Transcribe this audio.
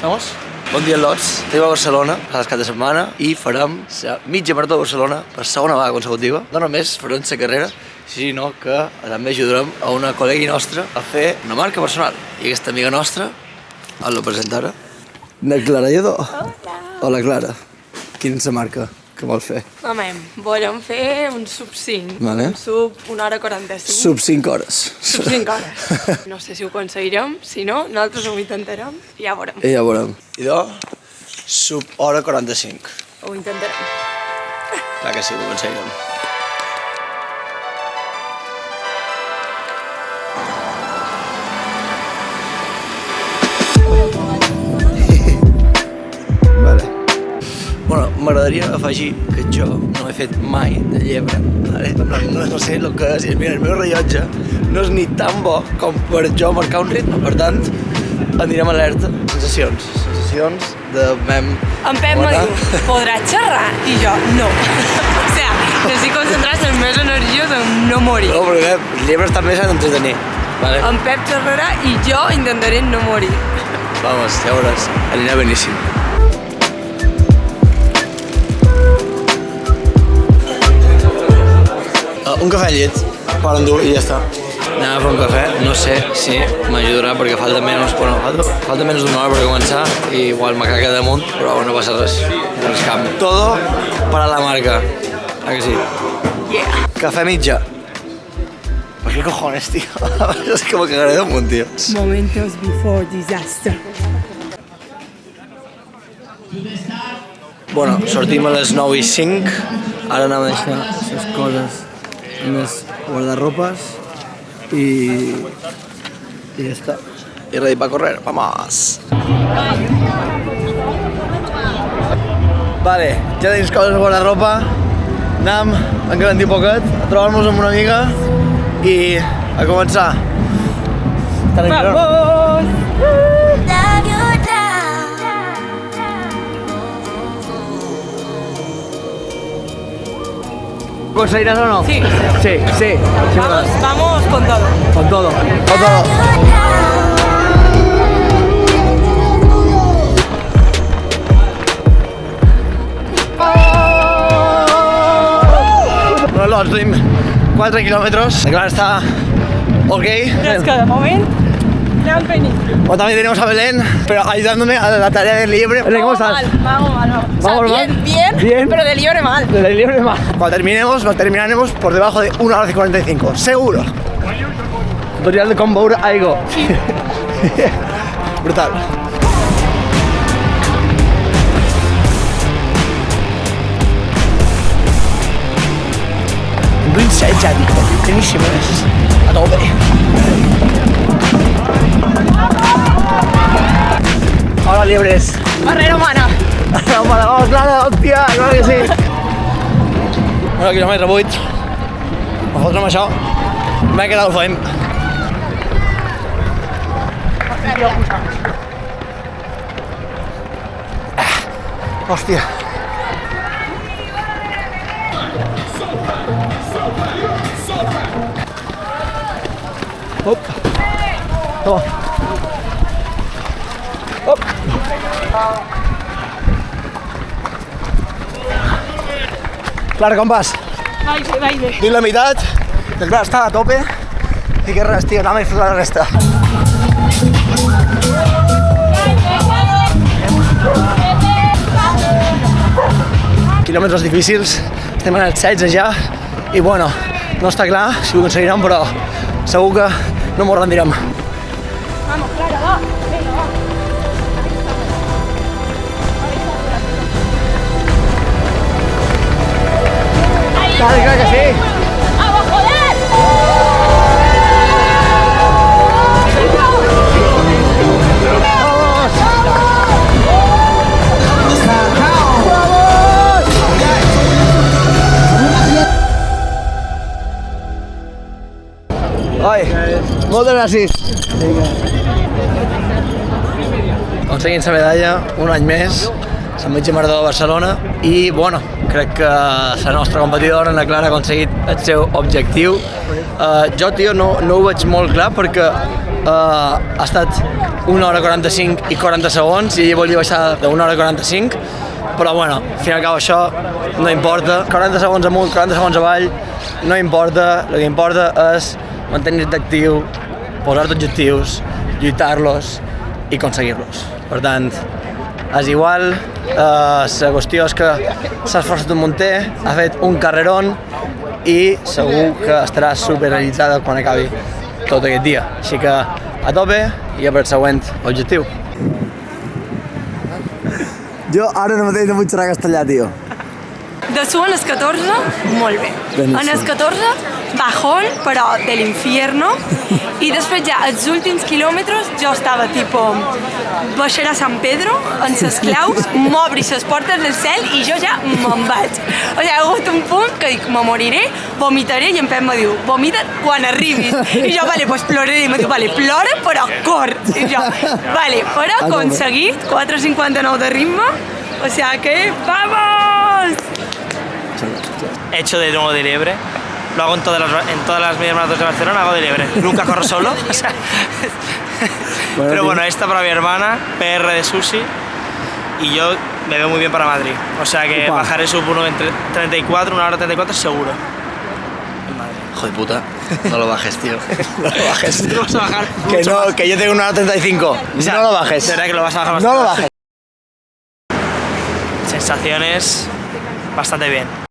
Vamos? Bon dia, Lots. Estem a Barcelona, a les cap de setmana, i farem la mitja marató de Barcelona per segona vegada consecutiva. No només farem la carrera, sinó que també ajudarem a una col·legui nostra a fer una marca personal. I aquesta amiga nostra, us la presentarà, la Clara Lledó. Hola. Hola, Clara. Quina és la marca que vol fer? Home, volem fer un sub 5, Vale. un sub 1 hora 45. Sub 5 hores. Sub 5 hores. No sé si ho aconseguirem, si no, nosaltres ho intentarem i ja veurem. I ja veurem. I sub hora 45. Ho intentarem. Clar que sí, ho aconseguirem. Bueno, m'agradaria afegir que jo no he fet mai de llebre, vale? No sé el que és. Mira, el meu rellotge no és ni tan bo com per jo marcar un ritme, per tant, anirem alerta. Sensacions de mem... En Pep me diu, podràs xerrar? I jo, no. O sea, necesito concentrar-se en més energies en no morir. No, perquè els llebres també s'han d'entretenir, vale? En Pep xerrarà i jo intentaré no morir. Vamos, ja veuràs, anirà beníssim. Un cafè llet, per endur i ja està. Anem a fer un cafè, no sé si m'ajudarà perquè falta menys d'una hora per començar i igual me caga damunt, però no passa res. Res canvi. Todo para la marca. ¿A que sí? Yeah. Café mitja. ¿Por qué cojones, tío? Es que me cagaré damunt, tío. Momentos before disaster. Bueno, sortim a les 9:05. Ara anem a deixar les coses en les guardarropes i ja està. I ready para correr, vamos! Vale, ja tenim coses a guardarropa. Anem a engalantir un poquet, a trobar-nos amb una amiga i a començar. Vamos! ¿Conseguirás o no? Sí. Sí. Vamos con todo. Con todo. Bueno, Lots, tenim 4 quilòmetres. La Clara está ok. Pero es que de momento ya han venido. O también tenemos a Belén, pero ayudándome a la tarea del liebre. Belén, ¿cómo estás? Vamos mal. O sea, Vamos mal. bien, pero de liebre mal. Del liebre más. Cuando terminemos, lo terminaremos por debajo de 1 hora y 45. Seguro. Tutorial de com veure aigua. Brutal. Un 16 ja, dic. Boníssimes. A tope. Hola, liebres. Barrera humana. Vamos, Clara, hòstia, claro que sí. Bueno, quilòmetre 8. A fotre amb això. M'he quedat el feim. Hòstia. Hop. Toma. Hop. Clara, com vas? Vaig bé. Dic la meitat, el Clara està a tope i que res, tio, anem a disfrutar la resta. Quilòmetres difícils, estem en els 16 ja i bueno, no està clar si ho aconseguirem, però segur que no m'ho rendirem. Vamos, Clara, va. Venga, va. Clar que sí! ¡Vamos, joder! Oi, moltes gràcies. Aconseguint la medalla un any més, la mitja marató de Barcelona i, bueno, crec que la nostra competidora, la Clara, ha aconseguit el seu objectiu. Jo, tio, no ho veig molt clar perquè ha estat 1 hora 45 i 40 segons i volia baixar de 1 hora 45, però bueno, al fin i al cap això no importa. 40 segons amunt, 40 segons avall, no importa. El que importa és mantenir-te actiu, posar-te objectius, lluitar-los i aconseguir-los. Per tant, és igual, la qüestió és que s'ha esforçat un munter, ha fet un carrerón i segur que estarà superrealitzada quan acabi tot aquest dia. Així que a tope i a per el següent objectiu. Jo ara mateix no vull xerrar castellà, tio. De su en els 14, molt bé. Beníssim. En els 14, bajón, però de l'infierno. I després ja, els últims quilòmetres, jo estava tipo baixar a San Pedro, en ses claus, m'obri les portes del cel i jo ja me'n vaig. O sigui, ha hagut un punt que dic, me moriré, vomitaré, i en Pep me diu, vomita quan arribis. I jo, vale, pues ploraré. I me diu, vale, plora, però cor. I jo, vale, però aconseguit 4:59 de ritme, o sea que, ¡vamos! He hecho de nuevo de liebre. Lo hago en todas las medias maratones de Barcelona, hago de liebre. Nunca corro solo. O sea, pero bueno, esta para mi hermana, PR de Susi. Y yo me veo muy bien para Madrid. O sea que bajaré sub 1 en 34, 1 hora 34 seguro. En Madrid. Hijo de puta, no lo bajes, tío. No lo bajes. Lo vas a bajar Que mucho no, más. que yo tengo 1 hora 35. O sea, No lo bajes. De verdad que lo vas a bajar No bastante. lo bajes. Sensaciones bastante bien.